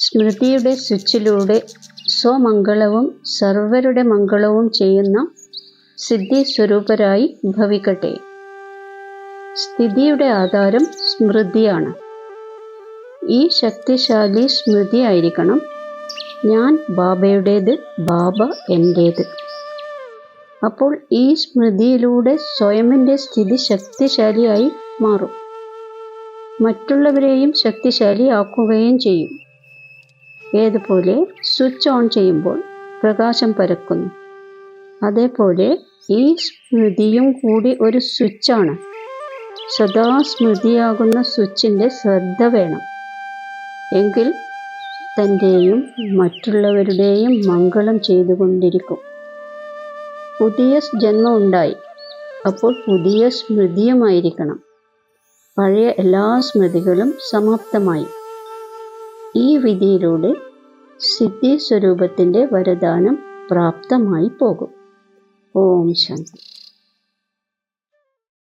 സ്മൃതിയുടെ സ്വിച്ചിലൂടെ സ്വമംഗളവും സർവരുടെ മംഗളവും ചെയ്യുന്ന സിദ്ധി സ്വരൂപരായി ഭവിക്കട്ടെ. സ്ഥിതിയുടെ ആധാരം സ്മൃതിയാണ്. ഈ ശക്തിശാലി സ്മൃതി ആയിരിക്കണം ഞാൻ ബാബയുടേത്, ബാബ എൻ്റേത്. അപ്പോൾ ഈ സ്മൃതിയിലൂടെ സ്വയമിൻ്റെ സ്ഥിതി ശക്തിശാലിയായി മാറും, മറ്റുള്ളവരെയും ശക്തിശാലിയാക്കുകയും ചെയ്യും. ഏതുപോലെ സ്വിച്ച് ഓൺ ചെയ്യുമ്പോൾ പ്രകാശം പരക്കുന്നു, അതേപോലെ ഈ സ്മൃതിയും കൂടി ഒരു സ്വിച്ചാണ്. സദാ സ്മൃതിയാകുന്ന സ്വിച്ചിൻ്റെ ശ്രദ്ധ വേണം. എങ്കിൽ തൻ്റെയും മറ്റുള്ളവരുടെയും മംഗളം ചെയ്തുകൊണ്ടിരിക്കും. പുതിയ ജന്മം ഉണ്ടായി, അപ്പോൾ പുതിയ സ്മൃതിയുമായിരിക്കണം. പഴയ എല്ലാ സ്മൃതികളും സമാപ്തമായി. ഈ വിധിയിലൂടെ സിദ്ധി സ്വരൂപത്തിൻ്റെ വരദാനം പ്രാപ്തമായി പോകും. ഓം ശാന്തി.